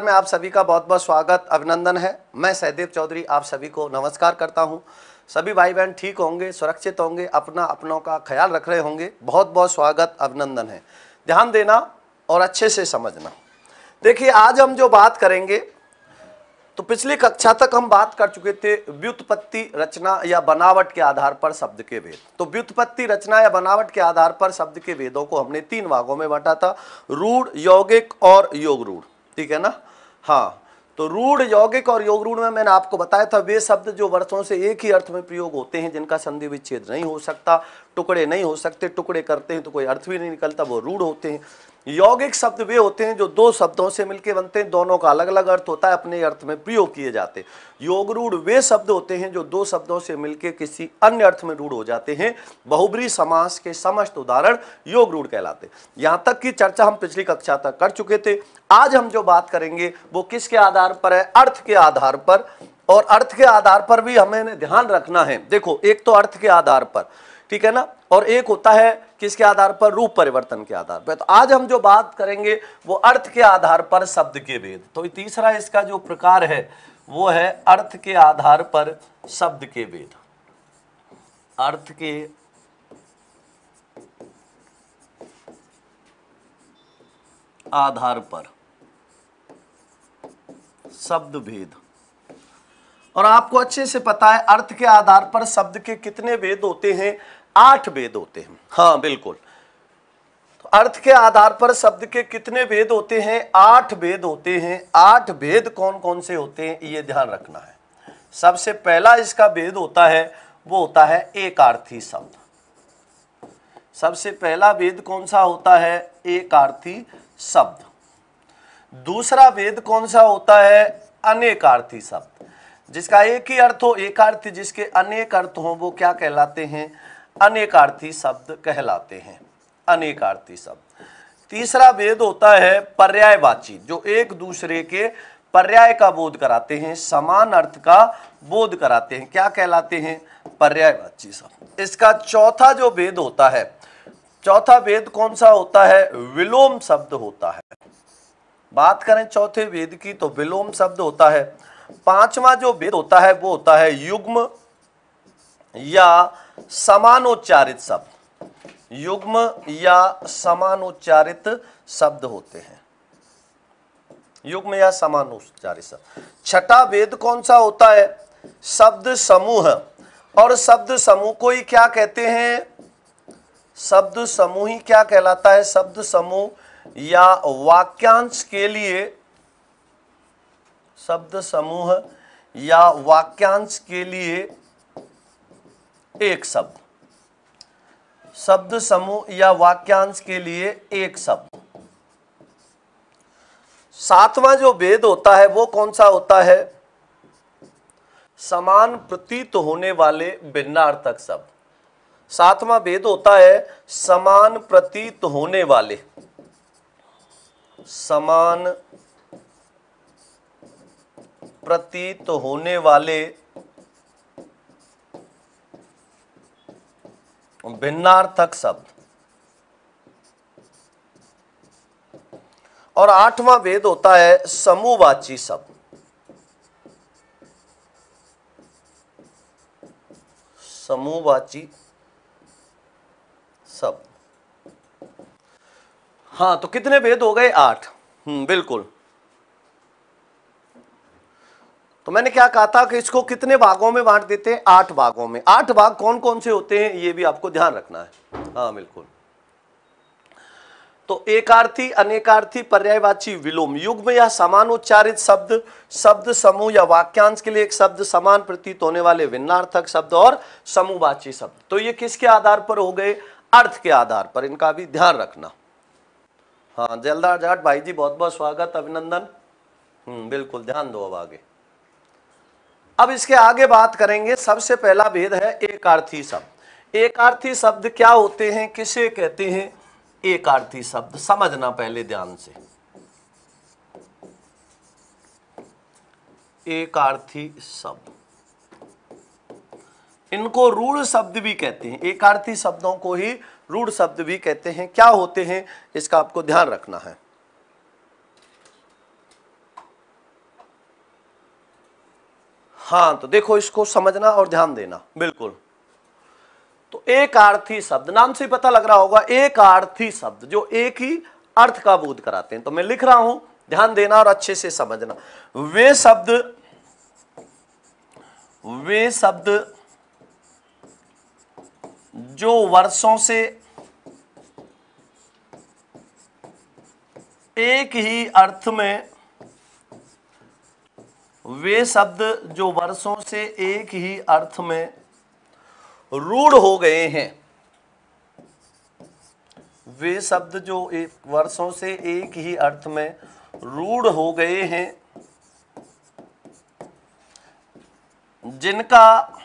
में आप सभी का बहुत बहुत स्वागत अभिनंदन है। मैं सहदेव चौधरी आप सभी को नमस्कार करता हूं। सभी भाई बहन ठीक होंगे, सुरक्षित होंगे, अपनों का ख्याल रख रहे होंगे। बहुत बहुत स्वागत अभिनंदन है। ध्यान देना और अच्छे से समझना। देखिए, आज हम जो बात करेंगे तो पिछली कक्षा तक हम बात कर चुके थे व्युत्पत्ति, रचना या बनावट के आधार पर शब्द के भेद। तो व्युत्पत्ति, रचना या बनावट के आधार पर शब्द के भेदों को हमने 3 भागों में बांटा था, रूढ़, यौगिक और योग रूढ़। ठीक है ना। हाँ, तो रूढ़, यौगिक और योग रूढ़ में मैंने आपको बताया था वे शब्द जो वर्षों से एक ही अर्थ में प्रयोग होते हैं, जिनका संधि विच्छेद नहीं हो सकता, टुकड़े नहीं हो सकते, टुकड़े करते हैं तो कोई अर्थ भी नहीं निकलता, वो रूढ़ होते हैं। यौगिक शब्द वे होते हैं जो 2 शब्दों से मिलकर बनते हैं, दोनों का अलग अलग अर्थ होता है, अपने अर्थ में प्रयोग किए जाते हैं। योग रूढ़ वे शब्द होते हैं जो 2 शब्दों से मिलकर किसी अन्य अर्थ में रूढ़ हो जाते हैं। बहुब्रीहि समास के समस्त उदाहरण योग रूढ़ कहलाते हैं। यहां तक की चर्चा हम पिछली कक्षा तक कर चुके थे। आज हम जो बात करेंगे वो किसके आधार पर है? अर्थ के आधार पर। और अर्थ के आधार पर भी हमें ध्यान रखना है। देखो, एक तो अर्थ के आधार पर, ठीक है ना, और एक होता है किसके आधार पर? रूप परिवर्तन के आधार पर। तो आज हम जो बात करेंगे वो अर्थ के आधार पर शब्द के भेद। तो तीसरा इसका जो प्रकार है वो है अर्थ के आधार पर शब्द के भेद। अर्थ के आधार पर शब्द भेद। और आपको अच्छे से पता है अर्थ के आधार पर शब्द के कितने भेद होते हैं? 8 भेद होते हैं। हाँ बिल्कुल। तो अर्थ के आधार पर शब्द के कितने भेद होते हैं? 8 भेद होते हैं। 8 भेद कौन कौन से होते हैं ये ध्यान रखना है। सबसे पहला इसका भेद होता है वो होता है एकार्थी शब्द। सबसे पहला भेद कौन सा होता है? एकार्थी शब्द। दूसरा भेद कौन सा होता है? अनेकार्थी शब्द। जिसका एक ही अर्थ हो एकार्थी, जिसके अनेक अर्थ हो वो क्या कहलाते हैं? अनेकार्थी शब्द कहलाते हैं। अनेकार्थी शब्द। तीसरा भेद होता है पर्यायवाची, जो एक दूसरे के पर्याय का बोध कराते हैं, समान अर्थ का बोध कराते हैं, क्या कहलाते हैं? पर्यायवाची शब्द। इसका चौथा जो भेद होता है, चौथा भेद कौन सा होता है? विलोम शब्द होता है। बात करें चौथे भेद की तो विलोम शब्द होता है। पांचवा जो भेद होता है वो होता है युग्म या समानोच्चारित शब्द। युग्म या समानोच्चारित शब्द होते हैं। युग्म या समानोच्चारित शब्द। छठा भेद कौन सा होता है? शब्द समूह। और शब्द समूह को ही क्या कहते हैं? शब्द समूह ही क्या कहलाता है? शब्द समूह या वाक्यांश के लिए, शब्द समूह या वाक्यांश के लिए एक शब्द। शब्द समूह या वाक्यांश के लिए एक शब्द। सातवां जो भेद होता है वो कौन सा होता है? समान प्रतीत होने वाले भिन्नार्थक शब्द। सातवां भेद होता है समान प्रतीत होने वाले, समान प्रतीत होने वाले भिन्नार्थक शब्द। और आठवां भेद होता है समूहवाची शब्द। समूहवाची शब्द। हाँ, तो कितने भेद हो गए? 8। बिल्कुल। तो मैंने क्या कहा था कि इसको कितने भागों में बांट देते हैं? 8 भागों में। 8 भाग कौन कौन से होते हैं ये भी आपको ध्यान रखना है। हाँ बिल्कुल। तो एकार्थी, अनेकार्थी, पर्यायवाची, विलोम, युग्म या समानोच्चारित शब्द, शब्द समूह या वाक्यांश के लिए एक शब्द, समान प्रतीत होने वाले भिन्नार्थक शब्द और समूहवाची शब्द। तो ये किसके आधार पर हो गए? अर्थ के आधार पर। इनका भी ध्यान रखना। हाँ, जलदार जाट भाई जी बहुत बहुत स्वागत अभिनंदन। बिल्कुल, ध्यान दो। अब आगे, अब इसके आगे बात करेंगे। सबसे पहला भेद है एकार्थी शब्द। एकार्थी शब्द क्या होते हैं, किसे कहते हैं? एकार्थी शब्द समझना पहले ध्यान से। एकार्थी शब्द, इनको रूढ़ शब्द भी कहते हैं। एकार्थी शब्दों को ही रूढ़ शब्द भी कहते हैं। क्या होते हैं इसका आपको ध्यान रखना है। हाँ, तो देखो इसको समझना और ध्यान देना, बिल्कुल। तो एक आर्थी शब्द, नाम से पता लग रहा होगा, एक आर्थी शब्द जो एक ही अर्थ का बोध कराते हैं। तो मैं लिख रहा हूं, ध्यान देना और अच्छे से समझना। वे शब्द जो वर्षों से एक ही अर्थ में, वे शब्द जो वर्षों से एक ही अर्थ में रूढ़ हो गए हैं, वे शब्द जो एक वर्षों से एक ही अर्थ में रूढ़ हो गए हैं, जिनका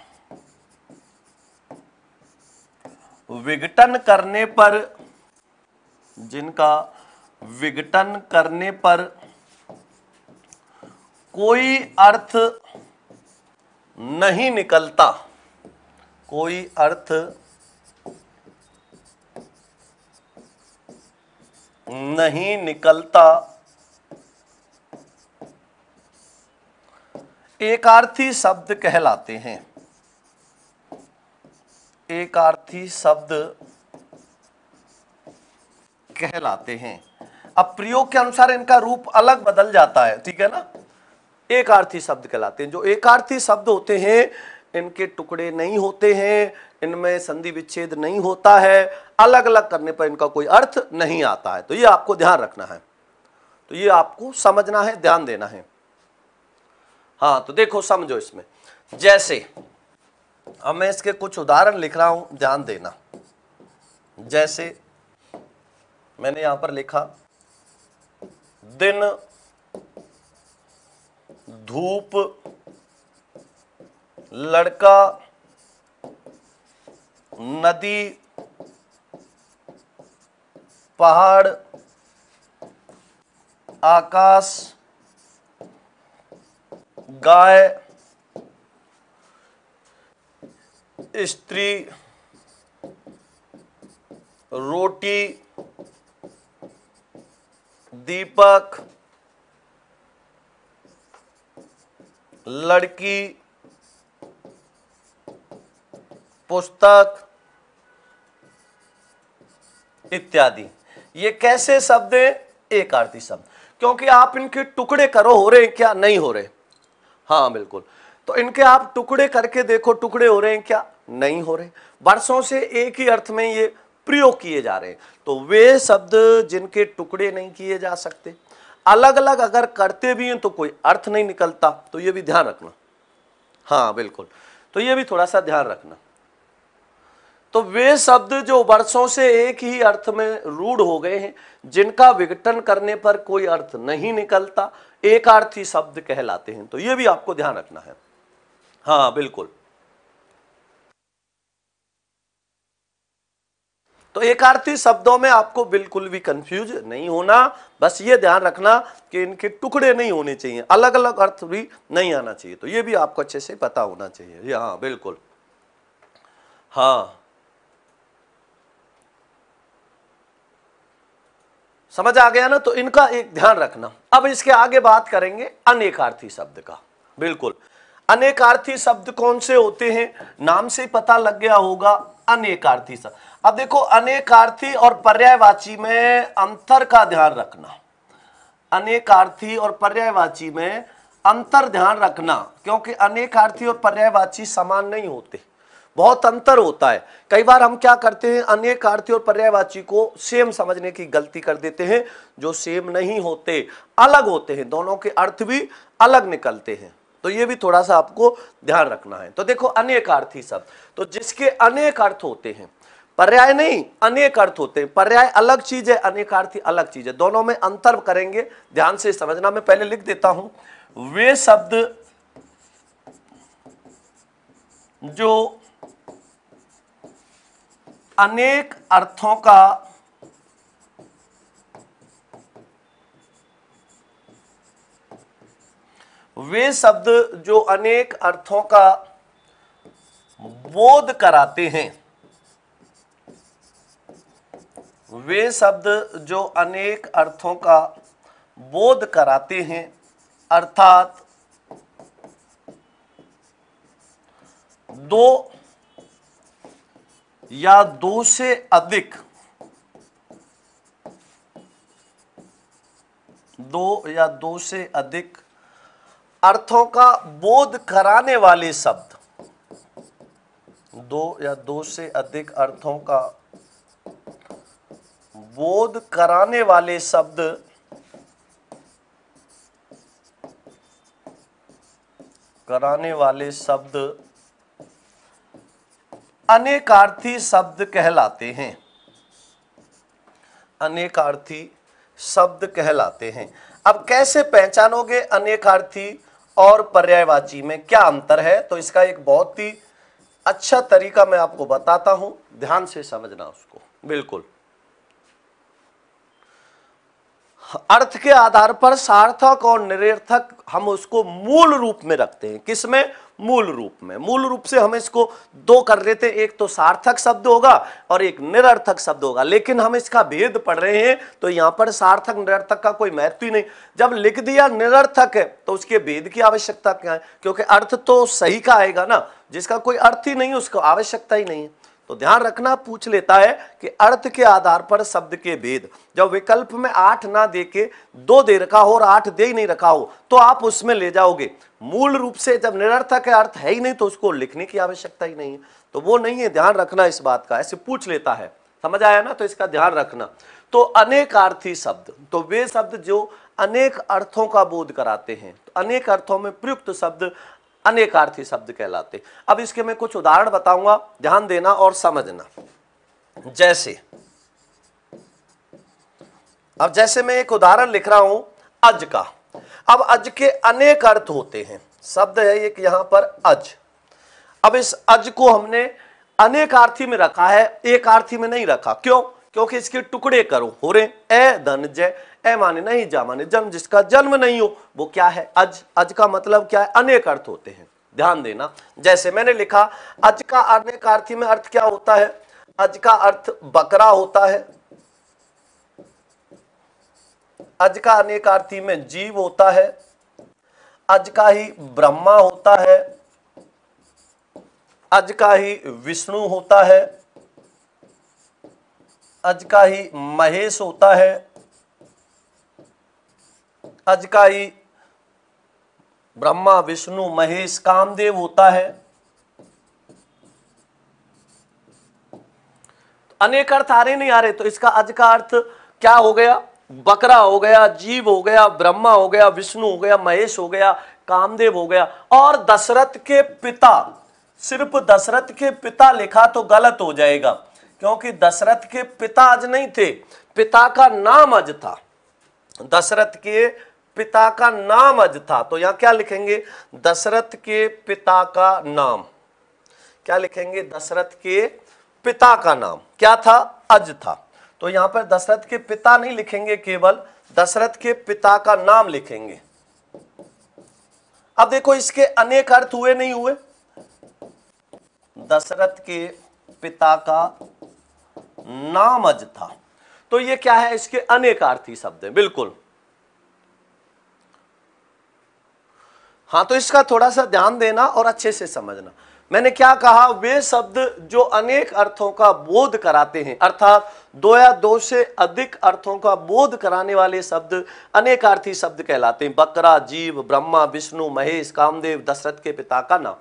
विघटन करने पर कोई अर्थ नहीं निकलता, कोई अर्थ नहीं निकलता, एकार्थी शब्द कहलाते हैं। एकार्थी शब्द कहलाते हैं। अब प्रयोग के अनुसार इनका रूप अलग बदल जाता है, ठीक है ना। एकार्थी शब्द कहलाते हैं। जो एकार्थी शब्द होते हैं इनके टुकड़े नहीं होते हैं, इनमें संधि विच्छेद नहीं होता है, अलग अलग करने पर इनका कोई अर्थ नहीं आता है। तो ये आपको ध्यान रखना है, तो ये आपको समझना है, ध्यान देना है। हाँ, तो देखो समझो इसमें, जैसे अब मैं इसके कुछ उदाहरण लिख रहा हूं, ध्यान देना। जैसे मैंने यहां पर लिखा दिन, धूप, लड़का, नदी, पहाड़, आकाश, गाय, स्त्री, रोटी, दीपक, लड़की, पुस्तक इत्यादि। ये कैसे शब्द हैं? एकार्थी शब्द। क्योंकि आप इनके टुकड़े करो, हो रहे हैं क्या? नहीं हो रहे। हाँ बिल्कुल, तो इनके आप टुकड़े करके देखो, टुकड़े हो रहे हैं क्या? नहीं हो रहे। वर्षों से एक ही अर्थ में ये प्रयोग किए जा रहे हैं। तो वे शब्द जिनके टुकड़े नहीं किए जा सकते, अलग अलग अगर करते भी हैं तो कोई अर्थ नहीं निकलता, तो ये भी ध्यान रखना। हाँ बिल्कुल, तो ये भी थोड़ा सा ध्यान रखना। तो वे शब्द जो वर्षों से एक ही अर्थ में रूढ़ हो गए हैं, जिनका विघटन करने पर कोई अर्थ नहीं निकलता, एकार्थी शब्द कहलाते हैं। तो ये भी आपको ध्यान रखना है। हाँ बिल्कुल, तो एकार्थी शब्दों में आपको बिल्कुल भी कंफ्यूज नहीं होना, बस ये ध्यान रखना कि इनके टुकड़े नहीं होने चाहिए, अलग अलग अर्थ भी नहीं आना चाहिए। तो ये भी आपको अच्छे से पता होना चाहिए। हाँ बिल्कुल, हाँ समझ आ गया ना। तो इनका एक ध्यान रखना। अब इसके आगे बात करेंगे अनेकार्थी शब्द का। बिल्कुल, अनेकार्थी शब्द कौन से होते हैं? नाम से पता लग गया होगा, अनेकार्थी शब्द। अब देखो, अनेकार्थी और पर्यायवाची में अंतर का ध्यान रखना। अनेकार्थी और पर्यायवाची में अंतर ध्यान रखना, क्योंकि अनेकार्थी और पर्यायवाची समान नहीं होते, बहुत अंतर होता है। कई बार हम क्या करते हैं, अनेकार्थी और पर्यायवाची को सेम समझने की गलती कर देते हैं, जो सेम नहीं होते, अलग होते हैं, दोनों के अर्थ भी अलग निकलते हैं। तो ये भी थोड़ा सा आपको ध्यान रखना है। तो देखो, अनेकार्थी शब्द तो जिसके अनेक अर्थ होते हैं, पर्याय नहीं, अनेक अर्थ होते हैं। पर्याय अलग चीज है, अनेकार्थी अलग चीज है, दोनों में अंतर करेंगे, ध्यान से समझना। मैं पहले लिख देता हूं, वे शब्द जो अनेक अर्थों का वे शब्द जो अनेक अर्थों का बोध कराते हैं, वे शब्द जो अनेक अर्थों का बोध कराते हैं, अर्थात दो या दो से अधिक, दो या दो से अधिक अर्थों का बोध कराने वाले शब्द, दो या दो से अधिक अर्थों का बोध कराने वाले शब्द अनेकार्थी शब्द कहलाते हैं, अनेकार्थी शब्द कहलाते हैं। अब कैसे पहचानोगे अनेकार्थी और पर्यायवाची में क्या अंतर है? तो इसका एक बहुत ही अच्छा तरीका मैं आपको बताता हूं, ध्यान से समझना उसको। बिल्कुल, अर्थ के आधार पर सार्थक और निरर्थक हम उसको मूल रूप में रखते हैं। किसमें? मूल रूप में। मूल रूप से हम इसको दो कर लेते हैं, एक तो सार्थक शब्द होगा और एक निरर्थक शब्द होगा। लेकिन हम इसका भेद पढ़ रहे हैं तो यहां पर सार्थक निरर्थक का कोई महत्व ही नहीं। जब लिख दिया निरर्थक है तो उसके भेद की आवश्यकता क्या है? क्योंकि अर्थ तो सही का आएगा ना, जिसका कोई अर्थ ही नहीं उसको आवश्यकता ही नहीं है। तो ध्यान रखना, पूछ लेता है कि अर्थ के आधार पर शब्द के भेद। जब विकल्प में 8 ना दे के 2 दे रखा हो और 8 दे ही नहीं रखा हो तो आप उसमें ले जाओगे। मूल रूप से जब निरर्थक है, अर्थ है ही नहीं, तो उसको लिखने की आवश्यकता ही नहीं है, तो वो नहीं है। ध्यान रखना इस बात का, ऐसे पूछ लेता है, समझ आया ना? तो इसका ध्यान रखना। तो अनेकार्थी शब्द, तो वे शब्द जो अनेक अर्थों का बोध कराते हैं, तो अनेक अर्थों में प्रयुक्त शब्द अनेकार्थी शब्द कहलाते। अब इसके मैं कुछ उदाहरण बताऊंगा, ध्यान देना और समझना। जैसे मैं एक उदाहरण लिख रहा हूं अज का। अब अज के अनेक अर्थ होते हैं, शब्द है एक यहां पर अज। अब इस अज को हमने अनेकार्थी में रखा है, एक आर्थी में नहीं रखा। क्यों? क्योंकि इसके टुकड़े करो हो रहे, ए धन जय, ए माने नहीं, जा माने जन्म, जिसका जन्म नहीं हो वो क्या है? अज। अज का मतलब क्या है? अनेक अर्थ होते हैं। ध्यान देना, जैसे मैंने लिखा अज का अनेकार्थी में अर्थ क्या होता है? अज का अर्थ बकरा होता है, अज का अनेकार्थी में जीव होता है, अज का ही ब्रह्मा होता है, अज का ही विष्णु होता है, अज का ही महेश होता है, अज का ही ब्रह्मा विष्णु महेश कामदेव होता है। अनेक अर्थ आ रहे नहीं आ रहे? तो इसका अज का अर्थ क्या हो गया? बकरा हो गया, जीव हो गया, ब्रह्मा हो गया, विष्णु हो गया, महेश हो गया, कामदेव हो गया। और दशरथ के पिता, सिर्फ दशरथ के पिता लिखा तो गलत हो जाएगा, क्योंकि दशरथ के पिता अज नहीं थे, पिता का नाम अज था। दशरथ के पिता का नाम अज था, तो यहां क्या लिखेंगे? दशरथ के पिता का नाम। क्या लिखेंगे? दशरथ के पिता का नाम क्या था? अज था। तो यहां पर दशरथ के पिता नहीं लिखेंगे, केवल दशरथ के पिता का नाम लिखेंगे। अब देखो इसके अनेक अर्थ हुए नहीं हुए? दशरथ के पिता का नाम अज था, तो ये क्या है? इसके अनेकार्थी शब्द है। बिल्कुल, हाँ, तो इसका थोड़ा सा ध्यान देना और अच्छे से समझना। मैंने क्या कहा? वे शब्द जो अनेक अर्थों का बोध कराते हैं, अर्थात 2 या 2 से अधिक अर्थों का बोध कराने वाले शब्द अनेकार्थी शब्द कहलाते हैं। बकरा, जीव, ब्रह्मा, विष्णु, महेश, कामदेव, दशरथ के पिता का नाम।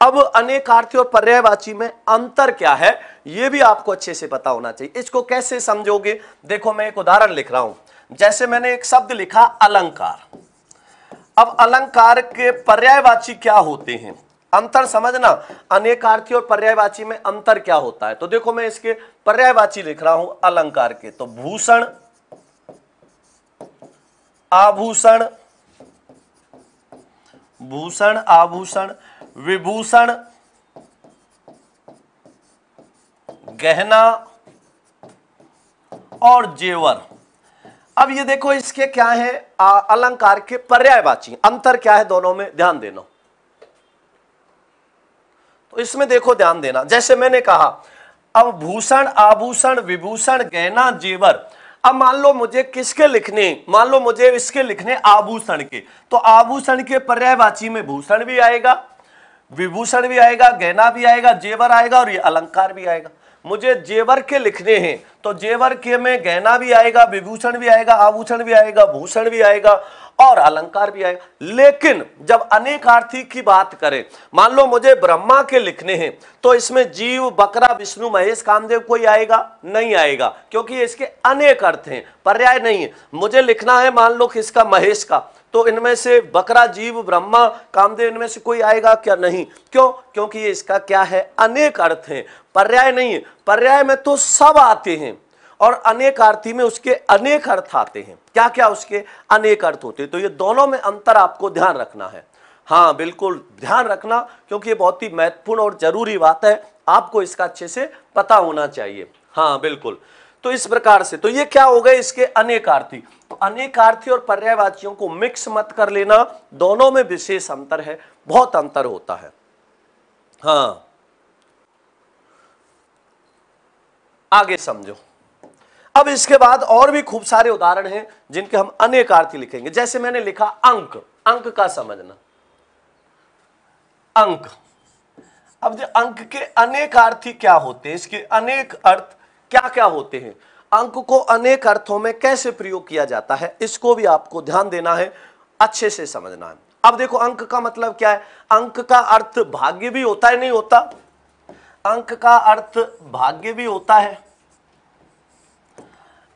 अब अनेकार्थी और पर्यायवाची में अंतर क्या है, यह भी आपको अच्छे से पता होना चाहिए। इसको कैसे समझोगे? देखो, मैं एक उदाहरण लिख रहा हूं। जैसे मैंने एक शब्द लिखा अलंकार। अब अलंकार के पर्यायवाची क्या होते हैं? अंतर समझना, अनेकार्थी और पर्यायवाची में अंतर क्या होता है। तो देखो, मैं इसके पर्यायवाची लिख रहा हूं अलंकार के। तो भूषण, आभूषण, भूषण, आभूषण, विभूषण, गहना और जेवर। अब ये देखो, इसके क्या है? अलंकार के पर्यायवाची। अंतर क्या है दोनों में? ध्यान देना। तो इसमें देखो, ध्यान देना। जैसे मैंने कहा, अब भूषण, आभूषण, विभूषण, गहना, जेवर। अब मान लो मुझे किसके लिखने? मान लो मुझे इसके लिखने आभूषण के, तो आभूषण के पर्यायवाची में भूषण भी आएगा, विभूषण भी आएगा, गहना भी आएगा, जेवर आएगा और ये अलंकार भी आएगा। मुझे जेवर के लिखने हैं तो जेवर के में गहना भी आएगा, विभूषण भी आएगा, आभूषण भी आएगा, भूषण भी आएगा और अलंकार भी आएगा। लेकिन जब अनेकार्थी की बात करें, मान लो मुझे ब्रह्मा के लिखने हैं तो इसमें जीव, बकरा, विष्णु, महेश, कामदेव कोई आएगा नहीं आएगा, क्योंकि इसके अनेक अर्थ हैं, पर्याय नहीं है। मुझे लिखना है मान लो किसका, महेश का, तो इनमें से बकरा, जीव, ब्रह्मा, कामदेव, इनमें से कोई आएगा क्या? नहीं। क्यों? क्योंकि ये इसका क्या है, अनेक अर्थ हैं, पर्याय नहीं है। पर्याय में तो सब आते हैं और अनेकार्थी में उसके अनेक अर्थ आते हैं। क्या क्या उसके अनेक अर्थ होते हैं? तो ये दोनों में अंतर आपको ध्यान रखना है। हाँ बिल्कुल ध्यान रखना, क्योंकि ये बहुत ही महत्वपूर्ण और जरूरी बात है, आपको इसका अच्छे से पता होना चाहिए। हाँ बिल्कुल। तो इस प्रकार से, तो ये क्या हो गए, इसके अनेकार्थी। तो अनेकार्थी और पर्यायवाचियों को मिक्स मत कर लेना, दोनों में विशेष अंतर है, बहुत अंतर होता है। हाँ आगे समझो। अब इसके बाद और भी खूब सारे उदाहरण हैं जिनके हम अनेकार्थी लिखेंगे। जैसे मैंने लिखा अंक, अंक का समझना, अंक। अब जो अंक के अनेकार्थी क्या होते हैं, इसके अनेक अर्थ क्या क्या होते हैं, अंक को अनेक अर्थों में कैसे प्रयोग किया जाता है, इसको भी आपको ध्यान देना है, अच्छे से समझना है। अब देखो अंक का मतलब क्या है, अंक का अर्थ भाग्य भी होता है, नहीं होता? अंक का अर्थ भाग्य भी होता है,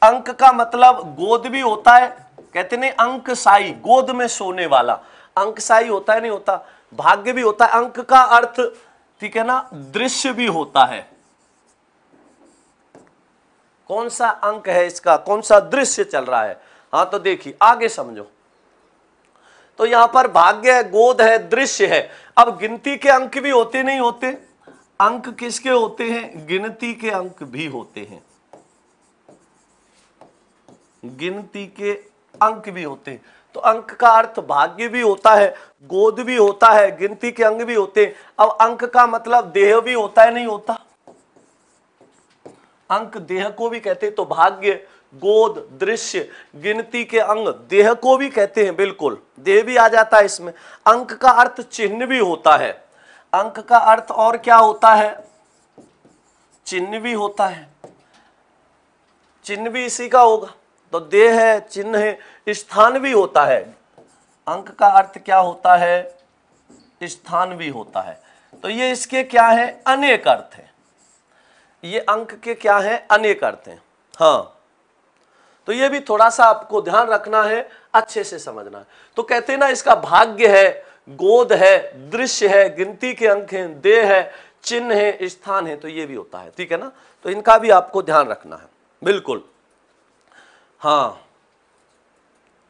अंक का मतलब गोद भी होता है, कहते नहीं अंकसाई, गोद में सोने वाला, अंकसाई होता है, नहीं होता? भाग्य भी होता है। अंक का अर्थ, ठीक है ना, दृश्य भी होता है। कौन सा अंक है इसका, कौन सा दृश्य चल रहा है? हाँ तो देखिए आगे समझो। तो यहां पर भाग्य है, गोद है, दृश्य है। अब गिनती के अंक भी होते नहीं होते? अंक किसके होते हैं? गिनती के अंक भी होते हैं, गिनती के अंक भी होते हैं। तो अंक का अर्थ भाग्य भी होता है, गोद भी होता है, गिनती के अंग भी होते हैं। अब अंक का मतलब देह भी होता है, नहीं होता? अंक देह को भी कहते हैं, तो भाग्य, गोद, दृश्य, गिनती के अंग, देह को भी कहते हैं, बिल्कुल देह भी आ जाता है इसमें। अंक का अर्थ चिन्ह भी होता है, अंक का अर्थ और क्या होता है, चिन्ह भी होता है, चिन्ह भी इसी का होगा। तो देह है, चिन्ह है, स्थान भी होता है। अंक का अर्थ क्या होता है, स्थान भी होता है। तो ये इसके क्या है, अनेक अर्थ है, ये अंक के क्या है, अनेक अर्थ हैं। हाँ तो ये भी थोड़ा सा आपको ध्यान रखना है, अच्छे से समझना है। तो कहते हैं ना, इसका भाग्य है, गोद है, दृश्य है, गिनती के अंक हैं, देह है, चिन्ह है, स्थान है, तो ये भी होता है, ठीक है ना? तो इनका भी आपको ध्यान रखना है, बिल्कुल। हाँ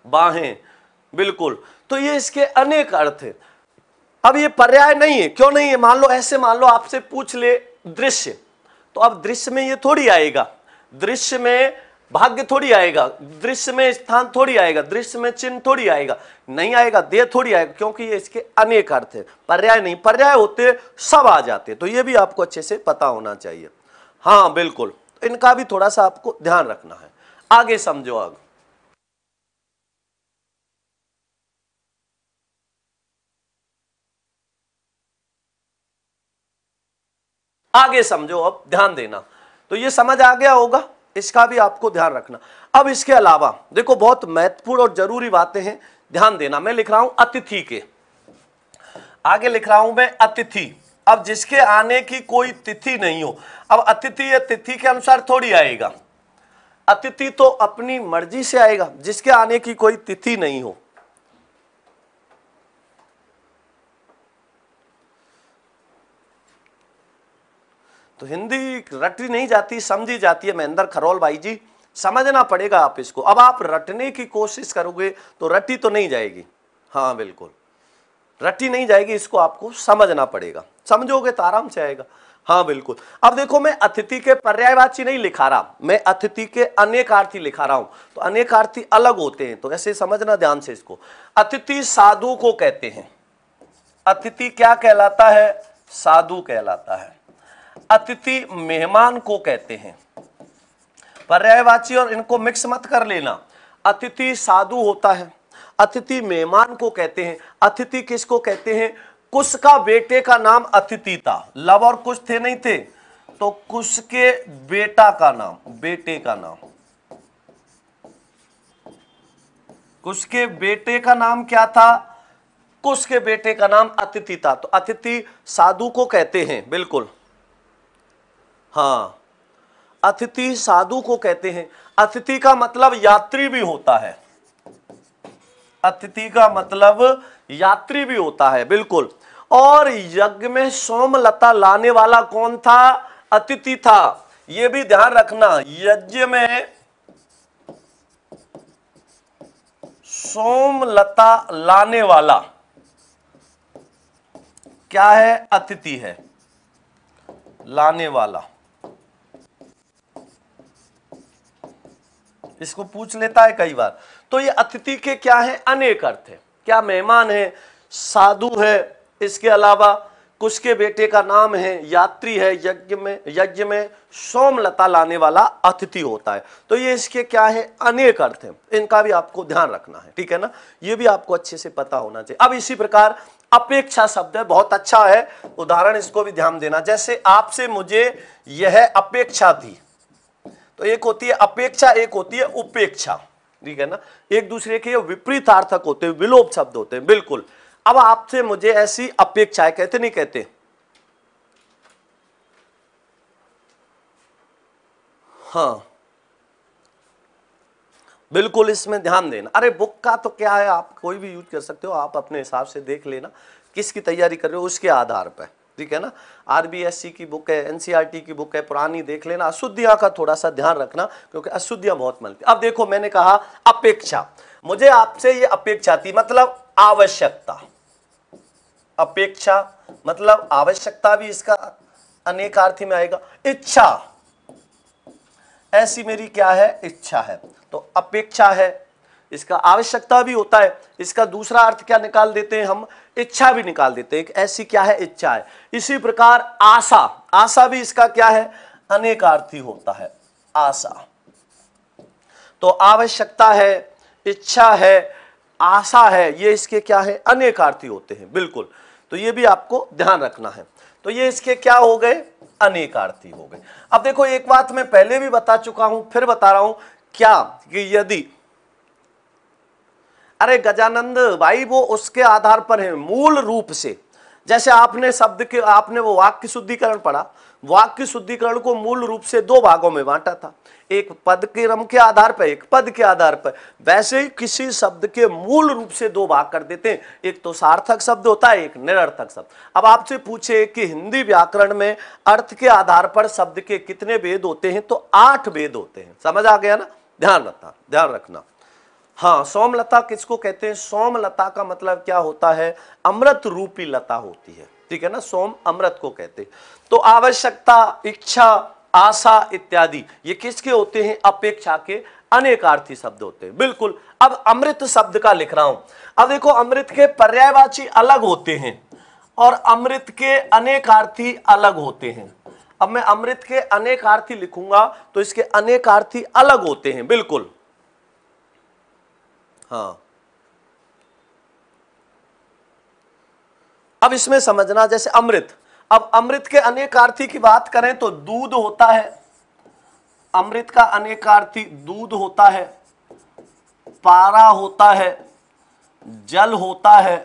बाहें, बिल्कुल। तो ये इसके अनेक अर्थ है। अब ये पर्याय नहीं है, क्यों नहीं है? मान लो ऐसे, मान लो आपसे पूछ ले दृश्य, तो अब दृश्य में ये थोड़ी आएगा, दृश्य में भाग्य थोड़ी आएगा, दृश्य में स्थान थोड़ी आएगा, दृश्य में चिन्ह थोड़ी आएगा, नहीं आएगा, देह थोड़ी आएगा, क्योंकि ये इसके अनेक अर्थ है, पर्याय नहीं। पर्याय होते सब आ जाते, तो ये भी आपको अच्छे से पता होना चाहिए। हाँ बिल्कुल, तो इनका भी थोड़ा सा आपको ध्यान रखना है। आगे समझो। आगे समझो, अब ध्यान देना। तो ये समझ आ गया होगा, इसका भी आपको ध्यान रखना। अब इसके अलावा देखो बहुत महत्वपूर्ण और जरूरी बातें हैं, ध्यान देना। मैं लिख रहा हूं अतिथि के, आगे लिख रहा हूं मैं अतिथि। अब जिसके आने की कोई तिथि नहीं हो, अब अतिथि या तिथि के अनुसार थोड़ी आएगा, अतिथि तो अपनी मर्जी से आएगा, जिसके आने की कोई तिथि नहीं हो। तो हिंदी रटी नहीं जाती, समझी जाती है। महेंद्र खरोल भाई जी, समझना पड़ेगा आप इसको। अब आप रटने की कोशिश करोगे तो रटी तो नहीं जाएगी। हाँ बिल्कुल, रटी नहीं जाएगी, इसको आपको समझना पड़ेगा, समझोगे तो आराम से आएगा। हाँ बिल्कुल। अब देखो मैं अतिथि के पर्यायवाची नहीं लिखा रहा, मैं अतिथि के अनेकार्थी लिखा रहा हूं। तो अनेकार्थी अलग होते हैं, तो ऐसे समझना ध्यान से इसको। अतिथि साधु को कहते हैं, अतिथि क्या कहलाता है, साधु कहलाता है। अतिथि मेहमान को कहते हैं, पर्यायवाची, और इनको मिक्स मत कर लेना। अतिथि साधु होता है, अतिथि मेहमान को कहते हैं। अतिथि किसको कहते हैं, कुश का बेटे का नाम अतिथि था, लव और कुश थे नहीं थे, तो कुश के बेटा का नाम, बेटे का नाम, कुश के बेटे का नाम क्या था? कुश के बेटे का नाम अतिथि था। तो अतिथि साधु को कहते हैं, बिल्कुल, हाँ, अतिथि साधु को कहते हैं। अतिथि का मतलब यात्री भी होता है, अतिथि का मतलब यात्री भी होता है, बिल्कुल। और यज्ञ में सोमलता लाने वाला कौन था? अतिथि था। यह भी ध्यान रखना, यज्ञ में सोमलता लाने वाला क्या है? अतिथि है, लाने वाला। इसको पूछ लेता है कई बार। तो ये अतिथि के क्या है? अनेक अर्थ है। क्या? मेहमान है, साधु है, इसके अलावा कुश के बेटे का नाम है, यात्री है, यज्ञ में सोमलता लाने वाला अतिथि होता है। तो ये इसके क्या है? अनेक अर्थ है। इनका भी आपको ध्यान रखना है, ठीक है ना? ये भी आपको अच्छे से पता होना चाहिए। अब इसी प्रकार अपेक्षा शब्द है, बहुत अच्छा है उदाहरण, इसको भी ध्यान देना। जैसे आपसे मुझे यह अपेक्षा थी, तो एक होती है अपेक्षा, एक होती है उपेक्षा, ठीक है ना? एक दूसरे के विपरीतार्थक होते हैं, विलोप शब्द होते हैं, बिल्कुल। अब आपसे मुझे ऐसी अपेक्षा है, कहते नहीं कहते? हाँ, बिल्कुल, इसमें ध्यान देना। अरे बुक का तो क्या है, आप कोई भी यूज कर सकते हो, आप अपने हिसाब से देख लेना किसकी तैयारी कर रहे हो उसके आधार पर, ठीक है ना? आरबीएससी की बुक है, एनसीईआरटी की बुक है, पुरानी देख लेना। अशुद्धियां का थोड़ा सा ध्यान रखना, क्योंकि अशुद्धियां बहुत मिलती। अब देखो, मैंने कहा अपेक्षा, मुझे आपसे ये अपेक्षा थी, मतलब आवश्यकता। अपेक्षा मतलब आवश्यकता भी इसका अनेकार्थी में आएगा। इच्छा, ऐसी मेरी क्या है? इच्छा है, तो अपेक्षा है। इसका आवश्यकता भी होता है, इसका दूसरा अर्थ क्या निकाल देते हैं हम? इच्छा भी निकाल देते हैं। ऐसी क्या है? इच्छा है। इसी प्रकार आशा, आशा भी इसका क्या है? अनेकार्थी होता है, आशा। तो आवश्यकता है, इच्छा है, आशा है, ये इसके क्या है? अनेकार्थी होते हैं, बिल्कुल। तो ये भी आपको ध्यान रखना है। तो ये इसके क्या हो गए? अनेकार्थी हो गए। अब देखो, एक बात मैं पहले भी बता चुका हूं, फिर बता रहा हूं, क्या कि यदि, अरे गजानंद भाई, वो उसके आधार पर है, मूल रूप से। जैसे आपने शब्द के, आपने वो वाक्य शुद्धिकरण पढ़ा, वाक्य शुद्धिकरण को मूल रूप से दो भागों में बांटा था, एक पद के क्रम के आधार पर, एक पद के आधार पर। वैसे ही किसी शब्द के मूल रूप से दो भाग कर देते हैं, एक तो सार्थक शब्द होता है, एक निरर्थक शब्द। अब आपसे पूछे कि हिंदी व्याकरण में अर्थ के आधार पर शब्द के कितने भेद होते हैं, तो 8 भेद होते हैं। समझ आ गया ना? ध्यान रखना। हाँ, सोमलता किसको कहते हैं? सोमलता का मतलब क्या होता है? अमृत रूपी लता होती है, ठीक है ना? सोम अमृत को कहते हैं। तो आवश्यकता, इच्छा, आशा इत्यादि ये किसके होते हैं? अपेक्षा के अनेकार्थी शब्द होते हैं, बिल्कुल। अब अमृत शब्द का लिख रहा हूं। अब देखो, अमृत के पर्यायवाची अलग होते हैं और अमृत के अनेकार्थी अलग होते हैं। अब मैं अमृत के अनेकार्थी लिखूंगा तो इसके अनेकार्थी अलग होते हैं, बिल्कुल, हाँ। अब इसमें समझना, जैसे अमृत, अब अमृत के अनेकार्थी की बात करें तो दूध होता है, अमृत का अनेकार्थी दूध होता है, पारा होता है, जल होता है,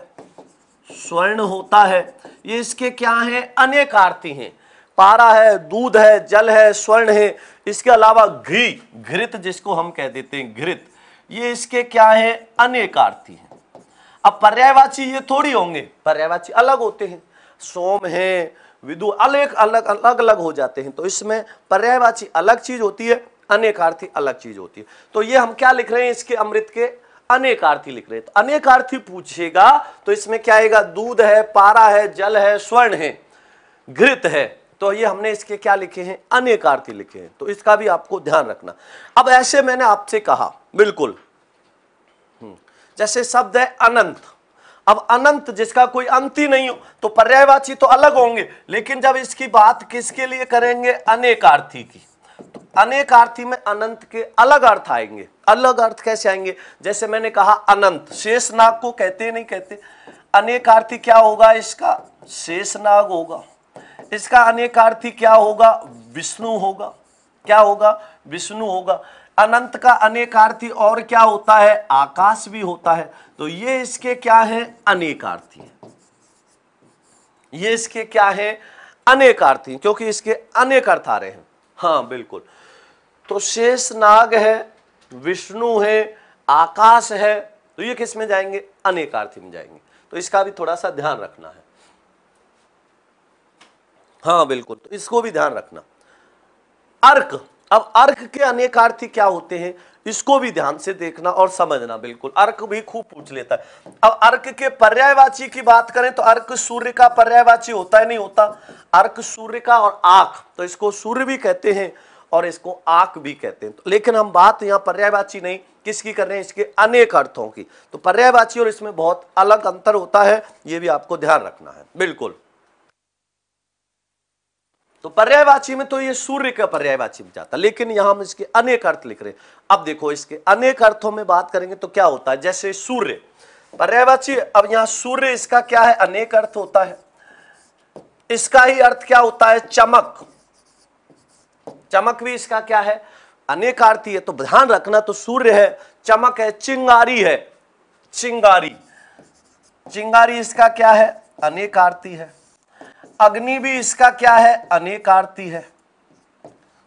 स्वर्ण होता है। ये इसके क्या हैं? अनेकार्थी हैं। पारा है, दूध है, जल है, स्वर्ण है। इसके अलावा घी, घृत जिसको हम कह देते हैं, घृत, ये इसके क्या है? अनेकार्थी हैं। अब पर्यायवाची ये थोड़ी होंगे, पर्यायवाची अलग होते हैं। सोम है, विदु, अलग अलग हो जाते हैं। तो इसमें पर्यायवाची अलग चीज होती है, अनेकार्थी अलग चीज होती है। तो ये हम क्या लिख रहे हैं? इसके अमृत के अनेकार्थी लिख रहे हैं। तो अनेकार्थी पूछेगा तो इसमें क्या आएगा? दूध है, पारा है, जल है, स्वर्ण है, घृत है। तो ये हमने इसके क्या लिखे हैं? अनेकार्थी लिखे हैं। तो इसका भी आपको ध्यान रखना। अब ऐसे मैंने आपसे कहा, बिल्कुल, जैसे शब्द है अनंत। अब अनंत जिसका कोई अंत ही नहीं हो, तो पर्यायवाची तो अलग होंगे, लेकिन जब इसकी बात किसके लिए करेंगे? अनेकार्थी की। तो अनेकार्थी में अनंत के अलग अर्थ आएंगे, अलग अर्थ कैसे आएंगे? जैसे मैंने कहा अनंत, शेषनाग को कहते नहीं कहते? अनेकार्थी क्या होगा इसका? शेषनाग होगा। इसका अनेकार्थी क्या होगा? विष्णु होगा। क्या होगा? विष्णु होगा। अनंत का अनेकार्थी और क्या होता है? आकाश भी होता है। तो ये इसके क्या है? अनेकार्थी है। ये इसके क्या है? अनेकार्थी, क्योंकि इसके अनेक अर्थ आ रहे हैं। हाँ बिल्कुल। तो शेषनाग है, विष्णु है, आकाश है, तो ये किस में जाएंगे? अनेकार्थी में जाएंगे। तो इसका भी थोड़ा सा ध्यान रखना है। हाँ बिल्कुल, तो इसको भी ध्यान रखना। अर्क, अब अर्क के अनेकार्थी क्या होते हैं, इसको भी ध्यान से देखना और समझना। बिल्कुल, अर्क भी खूब पूछ लेता है। अब अर्क के पर्यायवाची की बात करें तो अर्क सूर्य का पर्यायवाची होता है नहीं होता? अर्क सूर्य का और आंख, तो इसको सूर्य भी कहते हैं और इसको आंख भी कहते हैं। तो लेकिन हम बात यहाँ पर्यायवाची नहीं किसकी कर रहे हैं? इसके अनेक अर्थों की। तो पर्यायवाची और इसमें बहुत अलग अंतर होता है, ये भी आपको ध्यान रखना है। बिल्कुल, तो पर्यायवाची में तो ये सूर्य का पर्यायवाची में जाता, लेकिन यहां हम इसके अनेक अर्थ लिख रहे हैं। अब देखो इसके अनेक अर्थों में बात करेंगे तो क्या होता है? जैसे सूर्य पर्यायवाची, अब यहां सूर्य इसका क्या है? अनेक अर्थ होता है। इसका ही अर्थ क्या होता है? चमक। चमक भी इसका क्या है? अनेकार्थी है। तो ध्यान रखना, तो सूर्य है, चमक है, चिंगारी है, चिंगारी, चिंगारी इसका क्या है? अनेकार्थी है। अग्नि भी इसका क्या है? अनेकार्थी है।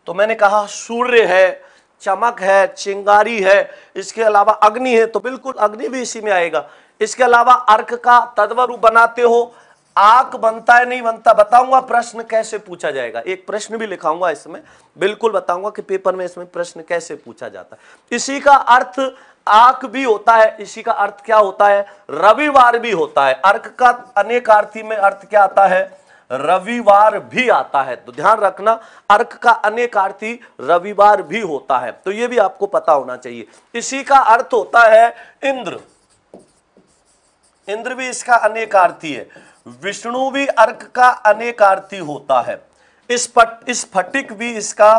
तो मैंने कहा सूर्य है, चमक है, चिंगारी है, इसके अलावा अग्नि है, तो बिल्कुल अग्नि भी इसी में आएगा। इसके अलावा अर्क का तद्भव रूप बनाते हो, आग बनता है नहीं बनता? बताऊंगा प्रश्न कैसे पूछा जाएगा, एक प्रश्न भी लिखाऊंगा इसमें, बिल्कुल बताऊंगा कि पेपर में इसमें प्रश्न कैसे पूछा जाता है। इसी का अर्थ आक भी होता है, इसी का अर्थ क्या होता है? रविवार भी होता है। अर्क का अनेकार्थी में अर्थ क्या आता है? रविवार भी आता है। तो ध्यान रखना, अर्क का अनेकार्थी रविवार भी होता है, तो यह भी आपको पता होना चाहिए। इसी का अर्थ होता है इंद्र, इंद्र भी इसका अनेकार्थी है। विष्णु भी अर्क का अनेकार्थी होता है। इस फटिक भी इसका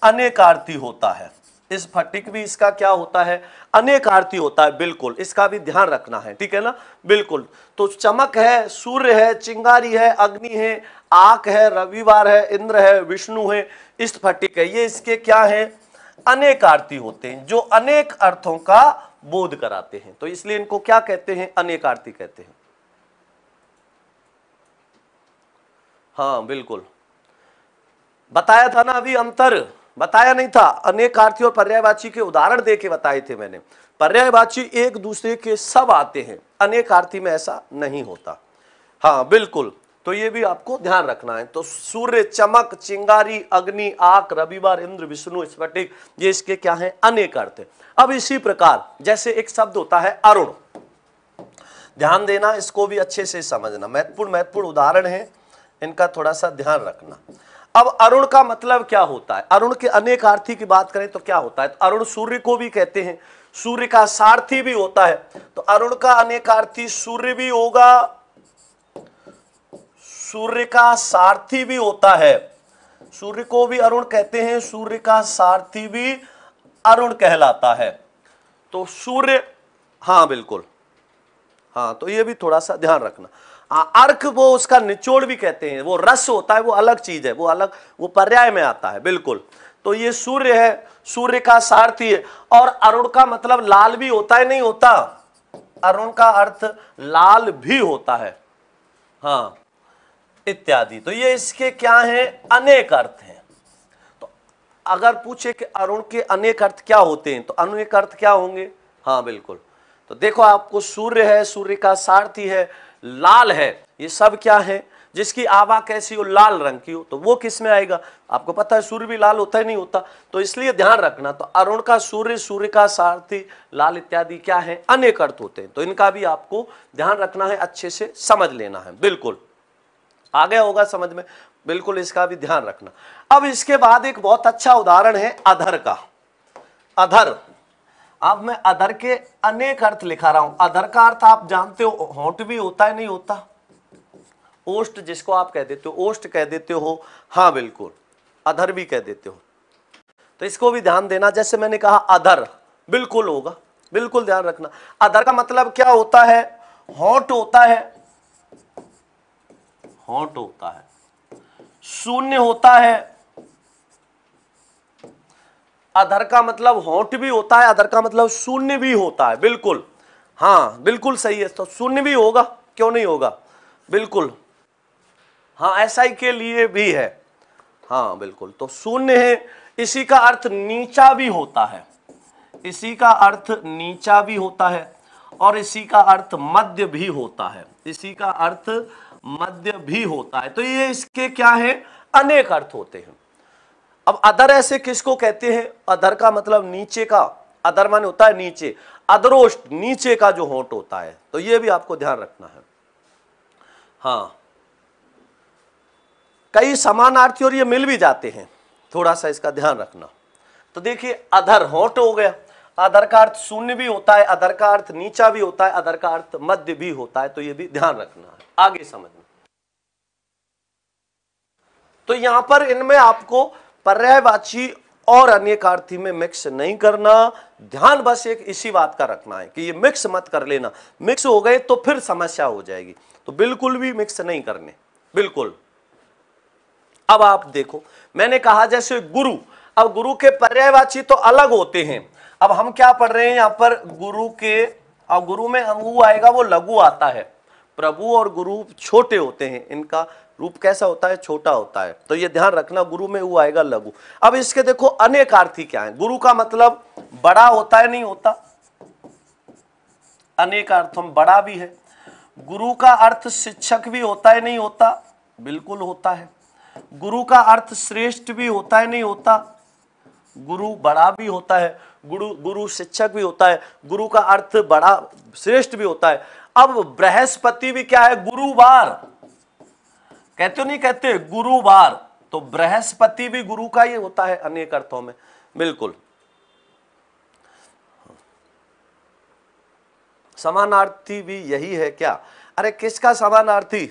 अनेकार्थी होता है। इस फटिक भी इसका क्या होता है? अनेकार्थी होता है। बिल्कुल, इसका भी ध्यान रखना है, ठीक है ना? बिल्कुल। तो चमक है, सूर्य है, चिंगारी है, अग्नि है, आग है, रविवार है, इंद्र है, विष्णु है, इस फटिक है, ये इसके क्या है? अनेकार्थी होते हैं, जो अनेक अर्थों का बोध कराते हैं। तो इसलिए इनको क्या कहते हैं? अनेकार्थी कहते हैं। हाँ बिल्कुल, बताया था ना अभी, अंतर बताया नहीं था? अनेकार्थी और पर्यायवाची के उदाहरण देके बताए थे मैंने। पर्यायवाची एक दूसरे के सब आते हैं, अनेकार्थी में ऐसा नहीं होता। हाँ बिल्कुल, तो ये भी आपको ध्यान रखना है। तो सूर्य, चमक, चिंगारी, अग्नि, आग, रविवार, इंद्र, विष्णु, स्फटिक, ये इसके क्या है? अनेक अर्थ है। अब इसी प्रकार जैसे एक शब्द होता है अरुण, ध्यान देना, इसको भी अच्छे से समझना, महत्वपूर्ण महत्वपूर्ण उदाहरण है, इनका थोड़ा सा ध्यान रखना। अब अरुण का मतलब क्या होता है? अरुण के अनेकार्थी की बात करें तो क्या होता है? तो अरुण सूर्य को भी कहते हैं, सूर्य का सारथी भी होता है। तो अरुण का अनेकार्थी सूर्य भी होगा, सूर्य का सारथी भी होता है। सूर्य को भी अरुण कहते हैं, सूर्य का सारथी भी अरुण कहलाता है। तो सूर्य, हाँ बिल्कुल, हाँ, तो ये भी थोड़ा सा ध्यान रखना। अर्क वो उसका निचोड़ भी कहते हैं, वो रस होता है, वो अलग चीज है, वो अलग, वो पर्याय में आता है। बिल्कुल, तो ये सूर्य है, सूर्य का सारथी है। और अरुण का मतलब लाल भी होता है नहीं होता? अरुण का अर्थ लाल भी होता है, हाँ, इत्यादि। तो ये इसके क्या हैं? अनेक अर्थ हैं। तो अगर पूछे कि अरुण के अनेक अर्थ क्या होते हैं, तो अनेक अर्थ क्या होंगे? हाँ बिल्कुल, तो देखो आपको सूर्य है, सूर्य का सारथी है, लाल है, ये सब क्या है? जिसकी आभा कैसी हो? लाल रंग की हो, तो वो किस में आएगा? आपको पता है सूर्य भी लाल होता है नहीं होता? तो इसलिए ध्यान रखना, तो अरुण का सूर्य, सूर्य का सारथी, लाल इत्यादि क्या है? अनेक अर्थ होते हैं। तो इनका भी आपको ध्यान रखना है, अच्छे से समझ लेना है। बिल्कुल, आ गया होगा समझ में? बिल्कुल, इसका भी ध्यान रखना। अब इसके बाद एक बहुत अच्छा उदाहरण है अधर का। अधर, अब मैं अधर के अनेक अर्थ लिखा रहा हूं। अधर का अर्थ आप जानते हो, होंठ भी होता है नहीं होता? ओष्ठ जिसको आप कह देते हो, ओष्ठ कह देते हो, हाँ बिल्कुल, अधर भी कह देते हो। तो इसको भी ध्यान देना। जैसे मैंने कहा अधर, बिल्कुल होगा, बिल्कुल ध्यान रखना। अधर का मतलब क्या होता है? होंठ होता है, होंठ होता है, शून्य होता है। अधर का मतलब होंठ भी होता है, अधर का मतलब शून्य भी होता है। बिल्कुल, हाँ बिल्कुल सही है। तो शून्य भी होगा, क्यों नहीं होगा, बिल्कुल। हाँ एसआई के लिए भी है, हाँ बिल्कुल। तो शून्य है, इसी का अर्थ नीचा भी होता है, इसी का अर्थ नीचा भी होता है, और इसी का अर्थ मध्य भी होता है, इसी का अर्थ मध्य भी होता है। तो ये इसके क्या है? अनेक अर्थ होते हैं। अब अधर ऐसे किसको कहते हैं? अधर का मतलब नीचे का, अधर माने होता है नीचे, अधरोष्ठ नीचे का जो होंठ होता है। तो ये भी आपको ध्यान रखना है। हाँ कई समानार्थी और ये मिल भी जाते हैं, थोड़ा सा इसका ध्यान रखना। तो देखिए अधर होंठ हो गया, अधर का अर्थ शून्य भी होता है, अधर का अर्थ नीचा भी होता है, अधर का अर्थ मध्य भी होता है। तो ये भी ध्यान रखना है, आगे समझना। तो यहां पर इनमें आपको पर्यायवाची और अनेकार्थी में मिक्स नहीं करना, ध्यान बस एक इसी बात का रखना है कि ये मिक्स मत कर लेना। मिक्स हो गए तो फिर समस्या हो जाएगी, तो बिल्कुल भी मिक्स नहीं करने, बिल्कुल। अब आप देखो, मैंने कहा जैसे गुरु, अब गुरु के पर्यायवाची तो अलग होते हैं। अब हम क्या पढ़ रहे हैं यहां पर? गुरु के, अब गुरु में वो आएगा, वो लघु आता है। प्रभु और गुरु छोटे होते हैं, इनका रूप कैसा होता है? छोटा होता है। तो ये ध्यान रखना, गुरु में वो आएगा लघु। अब इसके देखो अनेकार्थी क्या है? गुरु का मतलब बड़ा होता है, नहीं होता? अनेक अर्थों में बड़ा भी है। गुरु का अर्थ शिक्षक भी होता है, नहीं होता? बिल्कुल होता है। गुरु का अर्थ श्रेष्ठ भी होता है, नहीं होता? गुरु बड़ा भी होता है, गुरु शिक्षक भी होता है, गुरु का अर्थ बड़ा श्रेष्ठ भी होता है। अब बृहस्पति भी क्या है? गुरुवार कहते हो, नहीं कहते? गुरुवार। तो बृहस्पति भी गुरु का ही होता है अनेक अर्थों में, बिल्कुल। समानार्थी भी यही है क्या? अरे किसका समानार्थी?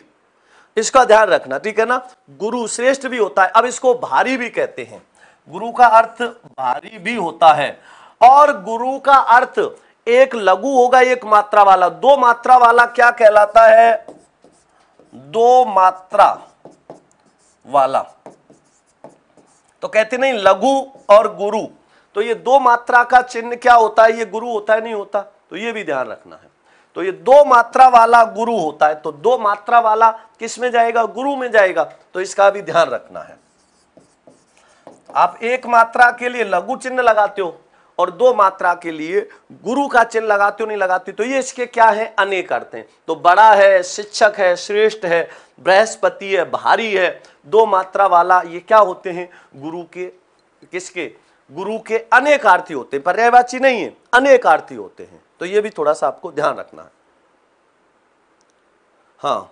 इसका ध्यान रखना, ठीक है ना। गुरु श्रेष्ठ भी होता है, अब इसको भारी भी कहते हैं। गुरु का अर्थ भारी भी होता है, और गुरु का अर्थ एक लघु होगा, एक मात्रा वाला। दो मात्रा वाला क्या कहलाता है? दो मात्रा वाला। तो कहते नहीं लघु और गुरु, तो ये दो मात्रा का चिन्ह क्या होता है? ये गुरु होता है, नहीं होता? तो ये भी ध्यान रखना है। तो ये दो मात्रा वाला गुरु होता है, तो दो मात्रा वाला किस में जाएगा? गुरु में जाएगा। तो इसका भी ध्यान रखना है। आप एक मात्रा के लिए लघु चिन्ह लगाते हो और दो मात्रा के लिए गुरु का चिन्ह लगाते हो, नहीं लगाते? तो ये इसके क्या है? अनेक अर्थ हैं। तो बड़ा है, शिक्षक है, श्रेष्ठ है, बृहस्पति है, भारी है, दो मात्रा वाला, ये क्या होते हैं? गुरु के, किसके? गुरु के अनेकार्थी होते हैं, पर्यायवाची नहीं है, अनेकार्थी होते हैं। तो ये भी थोड़ा सा आपको ध्यान रखना है। हाँ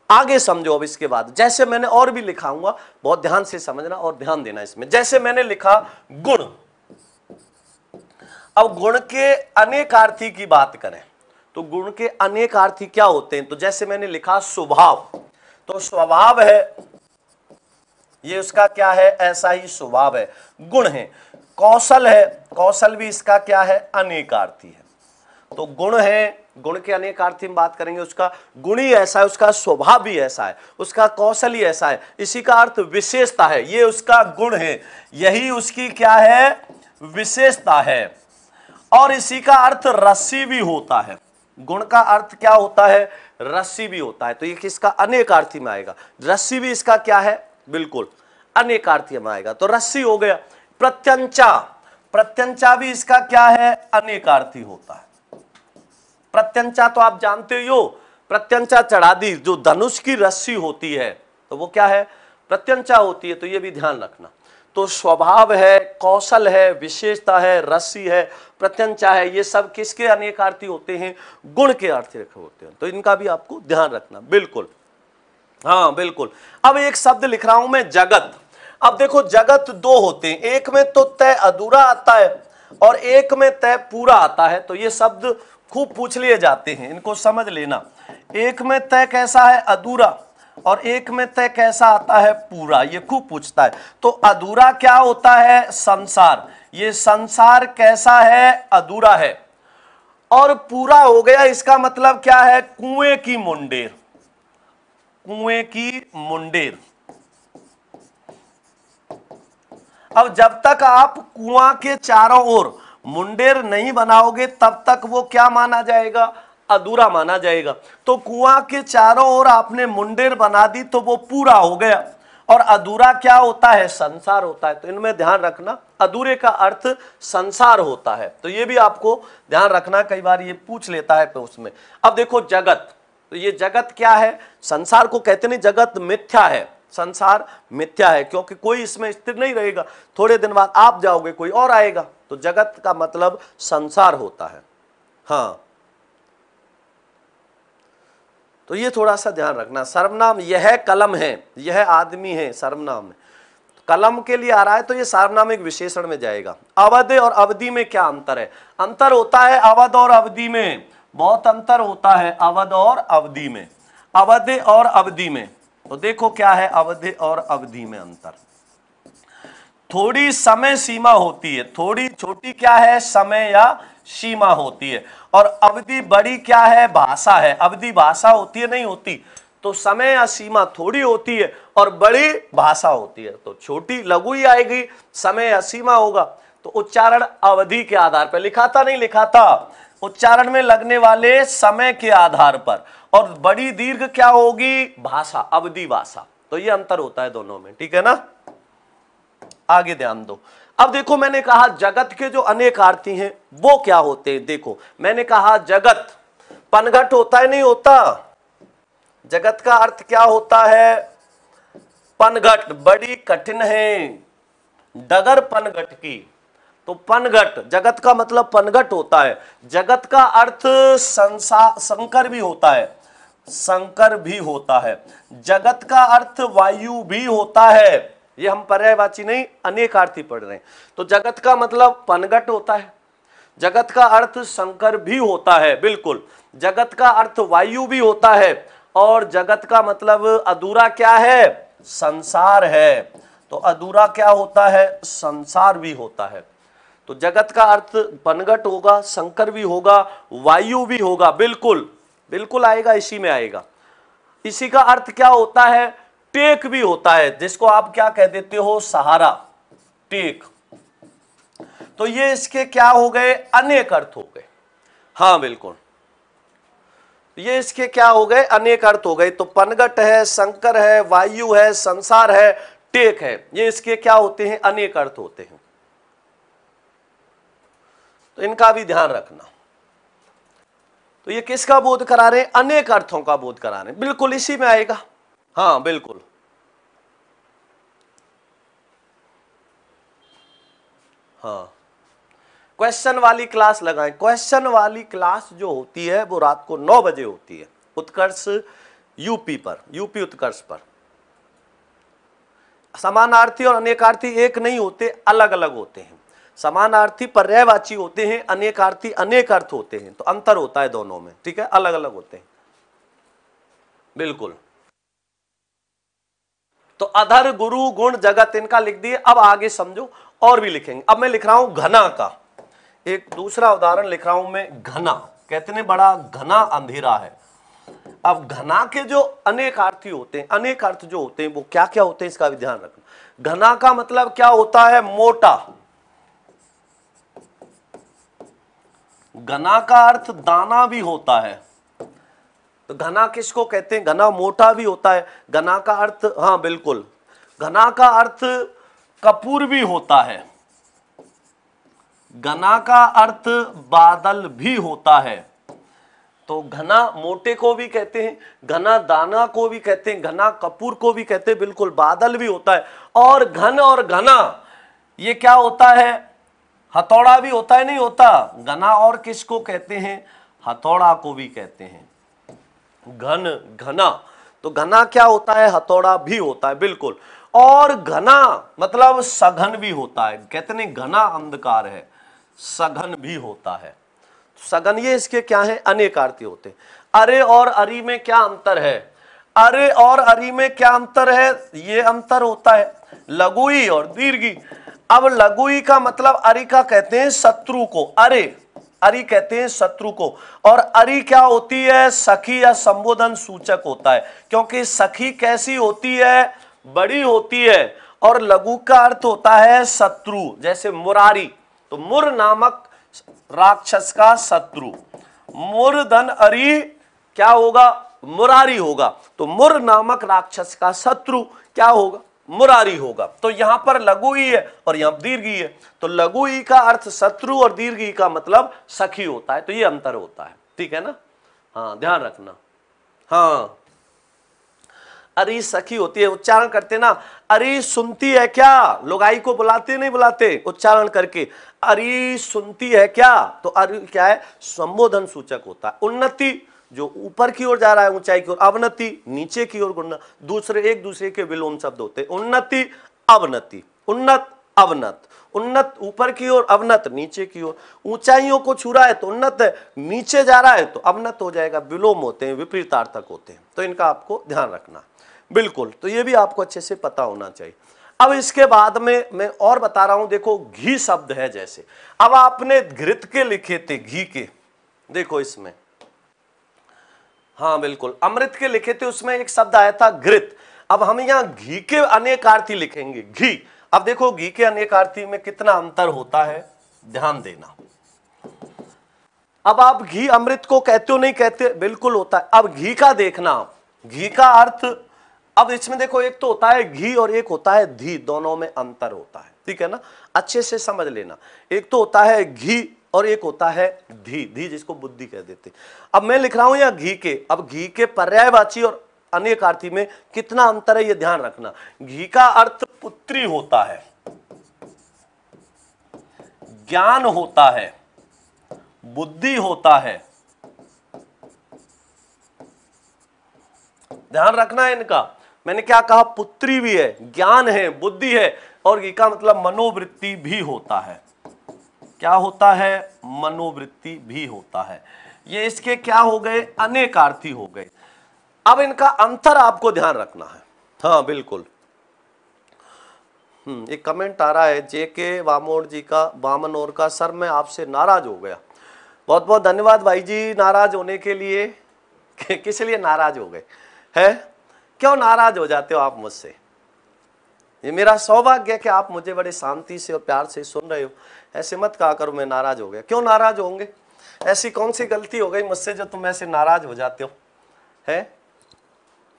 आगे समझो। अब इसके बाद जैसे मैंने और भी लिखाऊंगा, बहुत ध्यान से समझना और ध्यान देना इसमें। जैसे मैंने लिखा गुण, अब गुण के अनेकार्थी की बात करें तो गुण के अनेकार्थी क्या होते हैं? तो जैसे मैंने लिखा स्वभाव, तो स्वभाव है, ये उसका क्या है? ऐसा ही स्वभाव है, गुण है। कौशल है, कौशल भी इसका क्या है? अनेकार्थी है। तो गुण है, गुण के अनेकार्थी में बात करेंगे, उसका गुण ही ऐसा है, उसका स्वभाव भी ऐसा है, उसका कौशल ही ऐसा है। इसी का अर्थ विशेषता है, ये उसका गुण है, यही उसकी क्या है? विशेषता है। और इसी का अर्थ रस्सी भी होता है। गुण का अर्थ क्या होता है? रस्सी भी होता है। तो ये किसका? अनेकार्थी में आएगा। रस्सी भी इसका क्या है? बिल्कुल अनेकार्थी में आएगा। तो रस्सी हो गया। प्रत्यंचा, प्रत्यंचा भी इसका क्या है? अनेकार्थी होता है। प्रत्यंचा तो आप जानते हो, प्रत्यंचा चढ़ा दी, जो धनुष की रस्सी होती है, तो वो क्या है? प्रत्यंचा होती है। तो ये भी ध्यान रखना। तो स्वभाव है, कौशल है, विशेषता है, रस्सी है, प्रत्यंचा है, ये सब किसके अनेकार्थी होते हैं? गुण के अर्थी होते हैं। तो इनका भी आपको ध्यान रखना, बिल्कुल। हाँ बिल्कुल। अब एक शब्द लिख रहा हूं मैं, जगत। अब देखो जगत दो होते हैं, एक में तो तय अधूरा आता है और एक में तय पूरा आता है। तो ये शब्द खूब पूछ लिए जाते हैं, इनको समझ लेना। एक में तय कैसा है? अधूरा, और एक में तय कैसा आता है? पूरा। ये खूब पूछता है। तो अधूरा क्या होता है? संसार। ये संसार कैसा है? अधूरा है। और पूरा हो गया इसका मतलब क्या है? कुएं की मुंडेर, कुएं की मुंडेर। अब जब तक आप कुआं के चारों ओर मुंडेर नहीं बनाओगे तब तक वो क्या माना जाएगा? अधूरा माना जाएगा। तो कुआं के चारों ओर आपने मुंडेर बना दी तो वो पूरा हो गया। और अधूरा क्या होता है? संसार होता है। तो इनमें ध्यान रखना, अधूरे का अर्थ संसार होता है। तो ये भी आपको ध्यान रखना, कई बार ये पूछ लेता है तो उसमें। अब देखो जगत, तो ये जगत क्या है? संसार को कहते नहीं, जगत मिथ्या है, संसार मिथ्या है, क्योंकि कोई इसमें स्थिर नहीं रहेगा। थोड़े दिन बाद आप जाओगे, कोई और आएगा। तो जगत का मतलब संसार होता है। हाँ, तो ये थोड़ा सा ध्यान रखना। सर्वनाम यह कलम है, यह आदमी है, सर्वनाम है। कलम के लिए आ रहा है तो ये सर्वनाम एक विशेषण में जाएगा। अवध और अवधि में क्या अंतर है? अंतर होता है अवध और अवधि में, बहुत अंतर होता है अवध और अवधि में। अवध और अवधि में तो देखो क्या है अवधि और अवधि में अंतर। थोड़ी समय सीमा होती है, थोड़ी छोटी क्या है? समय या सीमा होती है। और अवधि बड़ी क्या है? भाषा है। अवधि भाषा होती है, नहीं होती? तो समय या सीमा थोड़ी होती है और बड़ी भाषा होती है। तो छोटी लघु ही आएगी, समय या सीमा होगा। तो उच्चारण अवधि के आधार पर लिखाता, नहीं लिखाता, उच्चारण में लगने वाले समय के आधार पर। और बड़ी दीर्घ क्या होगी? भाषा, अवधि भाषा। तो ये अंतर होता है दोनों में, ठीक है ना? आगे ध्यान दो। अब देखो, मैंने कहा जगत के जो अनेकार्थी हैं वो क्या होते हैं। देखो मैंने कहा जगत पनघट होता है, नहीं होता? जगत का अर्थ क्या होता है? पनघट, बड़ी कठिन है, डगर पनघट की। तो पनघट, जगत का मतलब पनघट होता है। जगत का अर्थ संकर भी होता है, संकर भी होता है। जगत का अर्थ वायु भी होता है। ये हम पर्यायवाची नहीं अनेकार्थी पढ़ रहे हैं। तो जगत का मतलब पनघट होता है, जगत का अर्थ संकर भी होता है, बिल्कुल। जगत का अर्थ वायु भी होता है, और जगत का मतलब अधूरा क्या है? संसार है। तो अधूरा क्या होता है? संसार भी होता है। तो जगत का अर्थ पनघट होगा, संकर भी होगा, वायु भी होगा, बिल्कुल बिल्कुल आएगा, इसी में आएगा। इसी का अर्थ क्या होता है? टेक भी होता है, जिसको आप क्या कह देते हो? सहारा, टेक। तो ये इसके क्या हो गए? अनेक अर्थ हो गए। हाँ बिल्कुल, ये इसके क्या हो गए? अनेक अर्थ हो गए। तो पनघट है, संकर है, वायु है, संसार है, टेक है, ये इसके क्या होते हैं? अनेक अर्थ होते हैं। तो इनका भी ध्यान रखना। तो ये किसका बोध करा रहे हैं? अनेक अर्थों का बोध करा रहे हैं, बिल्कुल इसी में आएगा। हाँ बिल्कुल, हाँ। क्वेश्चन वाली क्लास लगाएं। क्वेश्चन वाली क्लास जो होती है वो रात को 9 बजे होती है, उत्कर्ष यूपी पर, यूपी उत्कर्ष पर। समानार्थी और अनेकार्थी एक नहीं होते, अलग अलग होते हैं। समानार्थी पर्यायवाची होते हैं, अनेकार्थी अनेक अर्थ होते हैं। तो अंतर होता है दोनों में, ठीक है? अलग अलग होते हैं, बिल्कुल। तो अधर, गुरु, गुण, जगत, इनका लिख दिए। अब आगे समझो, और भी लिखेंगे। अब मैं लिख रहा हूं घना का एक दूसरा उदाहरण लिख रहा हूं मैं। घना कहते हैं बड़ा घना अंधेरा है। अब घना के जो अनेक अर्थी होते हैं, अनेक अर्थ जो होते हैं वो क्या क्या होते हैं, इसका भी ध्यान रखना। घना का मतलब क्या होता है? मोटा। घना का अर्थ दाना भी होता है। तो घना किसको कहते हैं? घना मोटा भी होता है। घना का अर्थ, हाँ बिल्कुल, घना का अर्थ कपूर भी होता है। घना का अर्थ बादल भी होता है। तो घना मोटे को भी कहते हैं, घना दाना को भी कहते हैं, घना कपूर को भी कहते हैं, बिल्कुल बादल भी होता है। और घन और घना ये क्या होता है? हथौड़ा भी होता है, नहीं होता? घना और किसको कहते हैं? हथौड़ा को भी कहते हैं। घन, घना, तो घना क्या होता है? हथौड़ा भी होता है, बिल्कुल। और घना मतलब सघन भी होता है। कहते नहीं घना अंधकार है, सघन भी होता है। सघन ये इसके क्या है? अनेकार्थी होते हैं। अरे और अरी में क्या अंतर है? अरे और अरी में क्या अंतर है? ये अंतर होता है लघुई और दीर्घी। अब लघु ई का मतलब अरि का कहते हैं शत्रु को, अरे अरि कहते हैं शत्रु को। और अरि क्या होती है? सखी या संबोधन सूचक होता है, क्योंकि सखी कैसी होती है? बड़ी होती है। और लघु का अर्थ होता है शत्रु, जैसे मुरारी, तो मुर नामक राक्षस का शत्रु। मुर धन अरि क्या होगा? मुरारी होगा। तो मुर नामक राक्षस का शत्रु क्या होगा? मुरारी होगा। तो यहां पर लघु ई है और यहां दीर्घ ई है, तो लघु ई का अर्थ शत्रु और दीर्घ ई का मतलब सखी होता है। तो ये अंतर होता है, ठीक है ना? हाँ, ध्यान रखना। हाँ, अरे सखी होती है, उच्चारण करते ना, अरे सुनती है क्या? लुगाई को बुलाते नहीं बुलाते उच्चारण करके, अरे सुनती है क्या? तो अरे क्या है? संबोधन सूचक होता है। उन्नति जो ऊपर की ओर जा रहा है, ऊंचाई की ओर, अवनति नीचे की ओर गुणना, दूसरे एक दूसरे के विलोम शब्द होते हैं। उन्नति अवनति, उन्नत अवनत, उन्नत ऊपर की ओर, अवनत नीचे की ओर। ऊंचाइयों को छू रहा है तो उन्नत है, नीचे जा रहा है तो अवनत हो जाएगा। विलोम होते हैं, विपरीतार्थक होते हैं, तो इनका आपको ध्यान रखना बिल्कुल। तो ये भी आपको अच्छे से पता होना चाहिए। अब इसके बाद में मैं और बता रहा हूं, देखो घी शब्द है जैसे, अब आपने घृत के लिखे थे, घी के, देखो इसमें, हाँ बिल्कुल, अमृत के लिखे थे, उसमें एक शब्द आया था घृत। अब हम यहां घी के अनेकार्थी लिखेंगे, घी। अब देखो घी के अनेकार्थी में कितना अंतर होता है, ध्यान देना। अब आप घी अमृत को कहते हो नहीं कहते? बिल्कुल होता है। अब घी का देखना, घी का अर्थ, अब इसमें देखो एक तो होता है घी और एक होता है धी, दोनों में अंतर होता है, ठीक है ना? अच्छे से समझ लेना। एक तो होता है घी और एक होता है धी, धी जिसको बुद्धि कह देते। अब मैं लिख रहा हूं या घी के, अब घी के पर्यायवाची और अनेकार्थी में कितना अंतर है ये ध्यान रखना। घी का अर्थ पुत्री होता है, ज्ञान होता है, बुद्धि होता है, ध्यान रखना है इनका। मैंने क्या कहा? पुत्री भी है, ज्ञान है, बुद्धि है, और घी का मतलब मनोवृत्ति भी होता है। क्या होता है? मनोवृत्ति भी होता है। ये इसके क्या हो गए? अनेकार्थी हो गए। अब इनका अंतर आपको ध्यान रखना है। हाँ बिल्कुल। एक कमेंट आ रहा है जेके वामोड़ जी का, वामनौर का, सर मैं आपसे नाराज हो गया। बहुत बहुत धन्यवाद भाई जी नाराज होने के लिए। किस लिए नाराज हो गए है? क्यों नाराज हो जाते हो आप मुझसे? ये मेरा सौभाग्य है कि आप मुझे बड़े शांति से और प्यार से सुन रहे हो। ऐसे मत कहा करो मैं नाराज हो गया। क्यों नाराज होंगे? ऐसी कौन सी गलती हो गई मुझसे जो तुम ऐसे नाराज हो जाते हो? है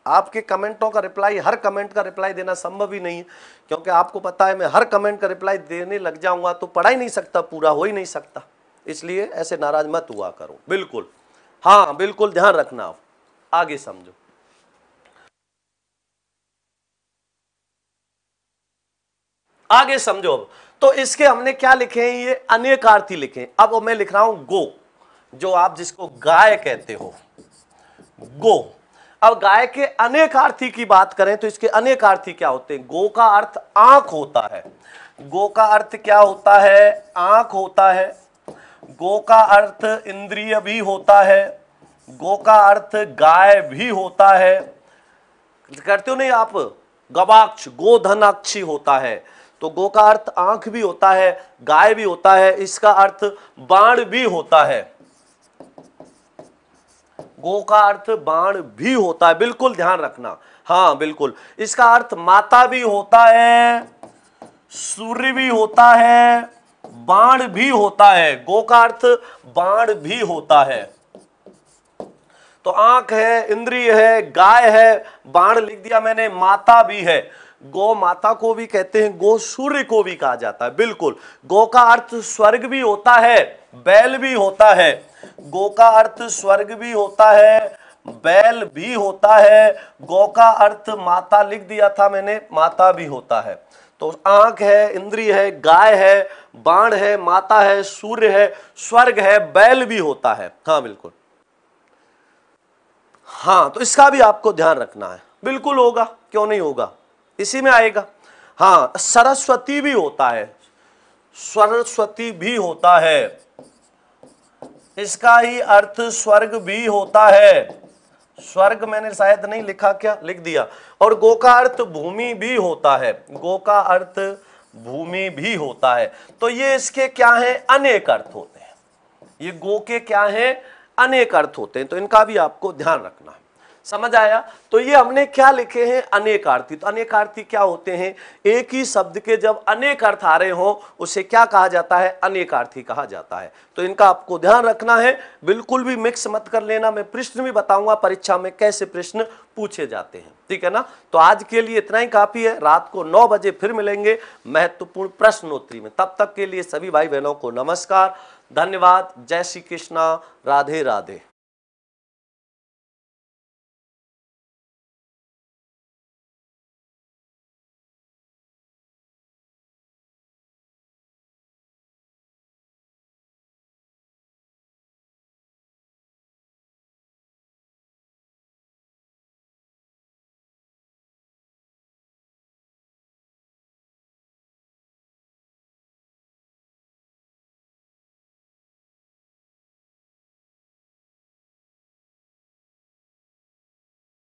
आपके कमेंटों का रिप्लाई, हर कमेंट का रिप्लाई देना संभव ही नहीं है, क्योंकि आपको पता है मैं हर कमेंट का रिप्लाई देने लग जाऊंगा तो पढ़ा ही नहीं सकता, पूरा हो ही नहीं सकता। इसलिए ऐसे नाराज मत हुआ करो। बिल्कुल, हाँ बिल्कुल ध्यान रखना। आप आगे समझो। आगे समझो। अब तो इसके हमने क्या लिखे हैं? ये अनेकार्थी लिखे हैं। अब मैं लिख रहा हूं गो, जो आप जिसको गाय कहते हो, गो। अब गाय के अनेकार्थी की बात करें तो इसके अनेकार्थी क्या होते हैं? गो का अर्थ आंख होता है। गो का अर्थ क्या होता है? आंख होता है। गो का अर्थ इंद्रिय भी होता है। गो का अर्थ गाय भी होता है। करते हो नहीं आप? गवाक्ष, गोधनाक्षी होता है। तो गो का अर्थ आंख भी होता है, गाय भी होता है, इसका अर्थ बाण भी होता है। गो का अर्थ बाण भी होता है, बिल्कुल ध्यान रखना। हाँ बिल्कुल, इसका अर्थ माता भी होता है, सूर्य भी होता है, बाण भी होता है। गो का अर्थ बाण भी होता है। तो आंख है, इंद्रिय है, गाय है, बाण लिख दिया मैंने, माता भी है। गो माता को भी कहते हैं, गो सूर्य को भी कहा जाता है। बिल्कुल, गो का अर्थ स्वर्ग भी होता है, बैल भी होता है। गो का अर्थ स्वर्ग भी होता है, बैल भी होता है। गो का अर्थ माता लिख दिया था मैंने, माता भी होता है। तो आंख है, इंद्रिय है, गाय है, बाण है, माता है, सूर्य है, स्वर्ग है, बैल भी होता है। हाँ बिल्कुल, हाँ तो इसका भी आपको ध्यान रखना है। बिल्कुल होगा, क्यों नहीं होगा, इसी में आएगा। हाँ, सरस्वती भी होता है, सरस्वती भी होता है, इसका ही अर्थ स्वर्ग भी होता है। स्वर्ग मैंने शायद नहीं लिखा, क्या लिख दिया। और गो का अर्थ भूमि भी होता है। गो का अर्थ भूमि भी होता है। तो ये इसके क्या है, अनेक अर्थ होते हैं। ये गो के क्या है, अनेक अर्थ होते हैं। तो इनका भी आपको ध्यान रखना है। समझ आया? तो ये हमने क्या लिखे हैं, अनेकार्थी। तो अनेकार्थी क्या होते हैं, एक ही शब्द के जब अनेक अर्थ आ रहे हो उसे क्या कहा जाता है, अनेकार्थी कहा जाता है। तो इनका आपको ध्यान रखना है, बिल्कुल भी मिक्स मत कर लेना। मैं प्रश्न भी बताऊंगा परीक्षा में कैसे प्रश्न पूछे जाते हैं, ठीक है ना। तो आज के लिए इतना ही काफी है। रात को 9 बजे फिर मिलेंगे महत्वपूर्ण प्रश्नोत्तरी में। तब तक के लिए सभी भाई बहनों को नमस्कार, धन्यवाद, जय श्री कृष्णा, राधे राधे।